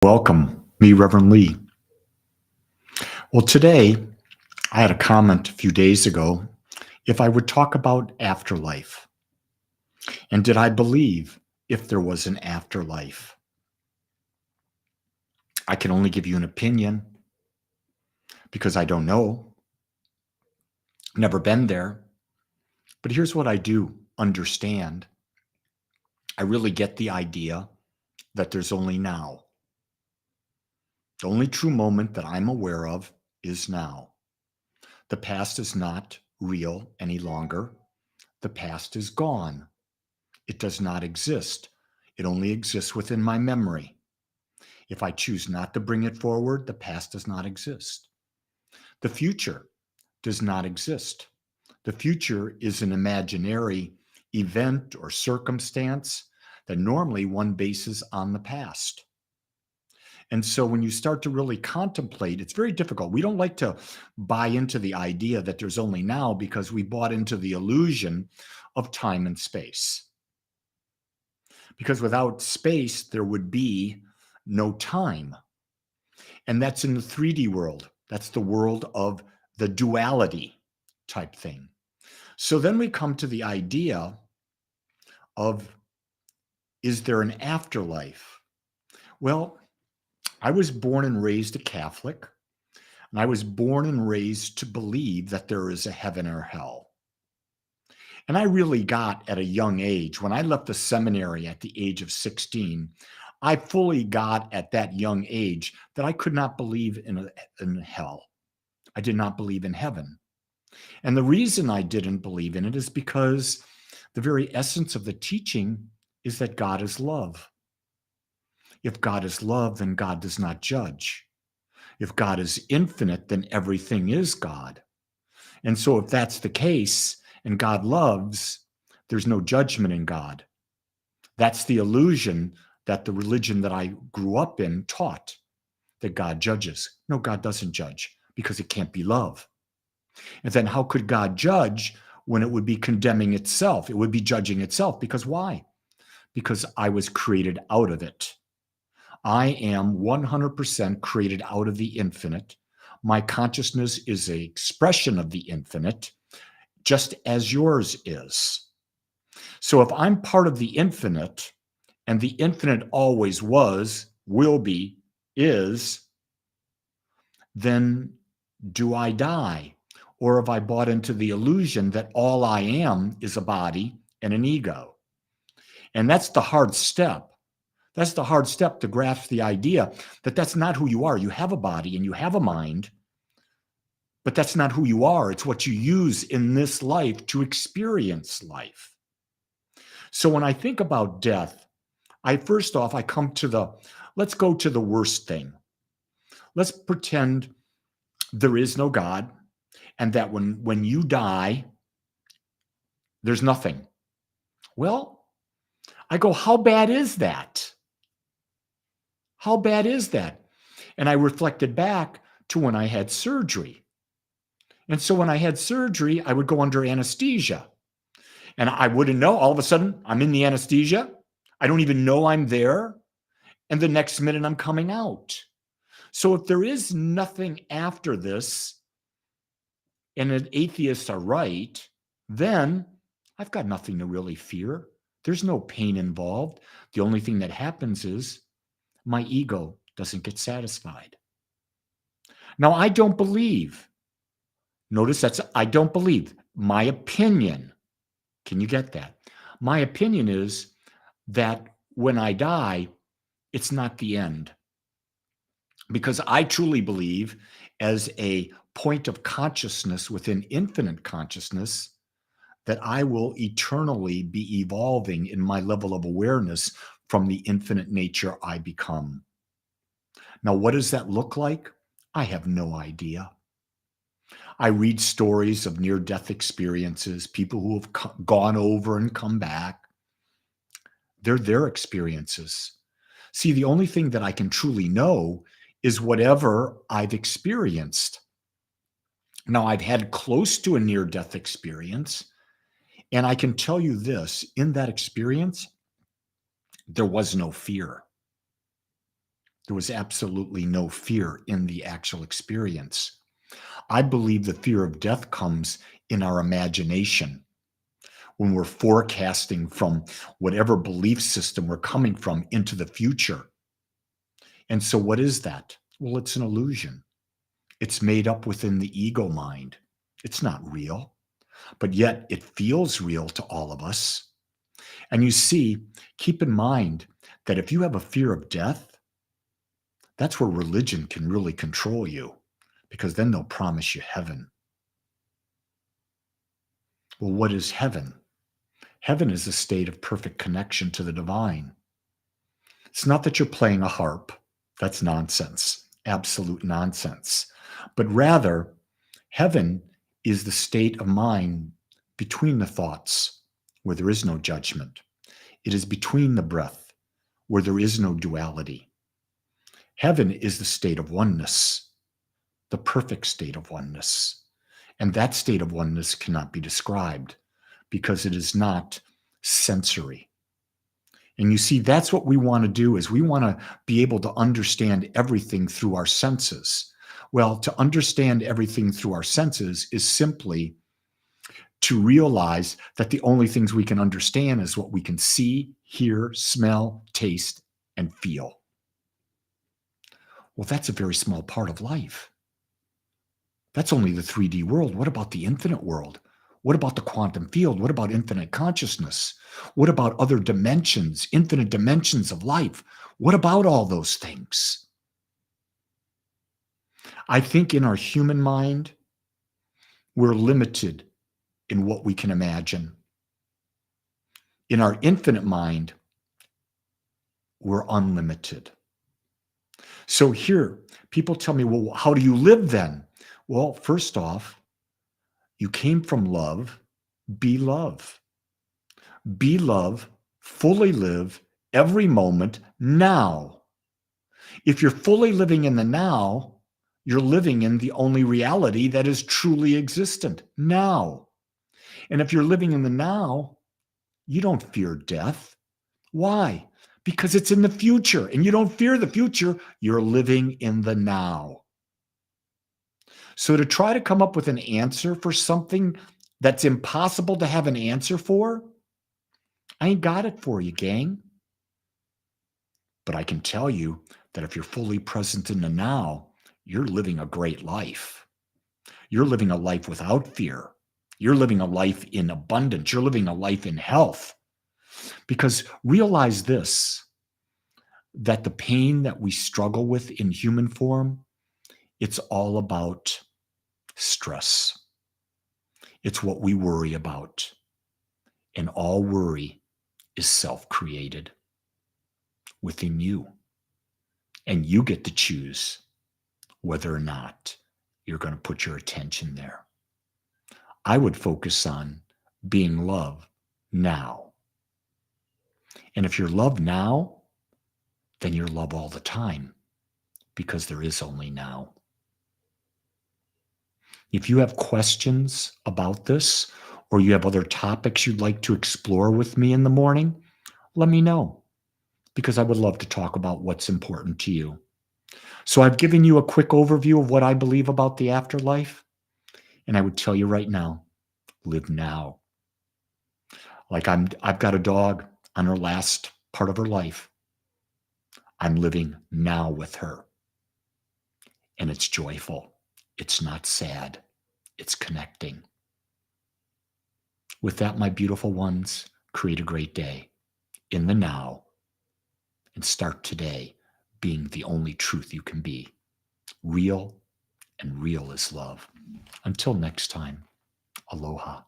Welcome, me, Reverend Lee. Well, today I had a comment a few days ago if I would talk about afterlife. And did I believe if there was an afterlife? I can only give you an opinion because I don't know, never been there. But here's what I do understand. I really get the idea that there's only now. The only true moment that I'm aware of is now. The past is not real any longer. The past is gone. It does not exist. It only exists within my memory. If I choose not to bring it forward, the past does not exist. The future does not exist. The future is an imaginary event or circumstance that normally one bases on the past. And so when you start to really contemplate, it's very difficult. We don't like to buy into the idea that there's only now because we bought into the illusion of time and space. Because without space, there would be no time. And that's in the 3D world. That's the world of the duality type thing. So then we come to the idea of, is there an afterlife? Well, I was born and raised a Catholic, and I was born and raised to believe that there is a heaven or hell. And I really got at a young age, when I left the seminary at the age of 16, I fully got at that young age that I could not believe in hell. I did not believe in heaven. And the reason I didn't believe in it is because the very essence of the teaching is that God is love. If God is love, then God does not judge. If God is infinite, then everything is God. And so if that's the case, and God loves, there's no judgment in God. That's the illusion that the religion that I grew up in taught, that God judges. No, God doesn't judge because it can't be love. And then how could God judge when it would be condemning itself? It would be judging itself. Because why? Because I was created out of it. I am 100% created out of the infinite. My consciousness is an expression of the infinite, just as yours is. So if I'm part of the infinite, and the infinite always was, will be, is, then do I die? Or have I bought into the illusion that all I am is a body and an ego? And that's the hard step. That's the hard step to grasp the idea that that's not who you are. You have a body and you have a mind, but that's not who you are. It's what you use in this life to experience life. So when I think about death, I come to let's go to the worst thing. Let's pretend there is no God and that when you die, there's nothing. Well, I go, how bad is that? How bad is that? And I reflected back to when I had surgery. And so when I had surgery, I would go under anesthesia. And I wouldn't know. All of a sudden, I'm in the anesthesia. I don't even know I'm there. And the next minute, I'm coming out. So if there is nothing after this, and the atheists are right, then I've got nothing to really fear. There's no pain involved. The only thing that happens is my ego doesn't get satisfied. Now, I don't believe. Notice I don't believe. My opinion. Can you get that? My opinion is that when I die, it's not the end. Because I truly believe, as a point of consciousness within infinite consciousness, that I will eternally be evolving in my level of awareness from the infinite nature I become. Now, what does that look like? I have no idea. I read stories of near-death experiences, people who have gone over and come back. They're their experiences. See, the only thing that I can truly know is whatever I've experienced. Now, I've had close to a near-death experience, and I can tell you this, in that experience, there was no fear. There was absolutely no fear in the actual experience. I believe the fear of death comes in our imagination when we're forecasting from whatever belief system we're coming from into the future. And so, what is that? Well, it's an illusion. It's made up within the ego mind. It's not real, but yet it feels real to all of us. And you see, keep in mind that if you have a fear of death, that's where religion can really control you, because then they'll promise you heaven. Well, what is heaven? Heaven is a state of perfect connection to the divine. It's not that you're playing a harp. That's nonsense, absolute nonsense. But rather, heaven is the state of mind between the thoughts where there is no judgment. It is between the breath where there is no duality. Heaven is the state of oneness, the perfect state of oneness. And that state of oneness cannot be described because it is not sensory. And you see, that's what we want to do, is we want to be able to understand everything through our senses. Well, to understand everything through our senses is simply to realize that the only things we can understand is what we can see, hear, smell, taste, and feel. Well, that's a very small part of life. That's only the 3D world. What about the infinite world? What about the quantum field? What about infinite consciousness? What about other dimensions, infinite dimensions of life? What about all those things? I think in our human mind, we're limited in what we can imagine. In our infinite mind, we're unlimited. So here, people tell me, well, how do you live then? Well, first off, you came from love, be love. Be love, fully live every moment now. If you're fully living in the now, you're living in the only reality that is truly existent now. And if you're living in the now, you don't fear death. Why? Because it's in the future and you don't fear the future. You're living in the now. So to try to come up with an answer for something that's impossible to have an answer for, I ain't got it for you, gang. But I can tell you that if you're fully present in the now, you're living a great life. You're living a life without fear. You're living a life in abundance. You're living a life in health. Because realize this, that the pain that we struggle with in human form, it's all about stress. It's what we worry about. And all worry is self-created within you. And you get to choose whether or not you're going to put your attention there. I would focus on being love now. And if you're love now, then you're love all the time, because there is only now. If you have questions about this, or you have other topics you'd like to explore with me in the morning, let me know, because I would love to talk about what's important to you. So I've given you a quick overview of what I believe about the afterlife, and I would tell you right now, live now. Like I've got a dog on her last part of her life. I'm living now with her. And it's joyful. It's not sad. It's connecting. With that, my beautiful ones, create a great day in the now and start today being the only truth you can be. Real, and real is love. Until next time, aloha.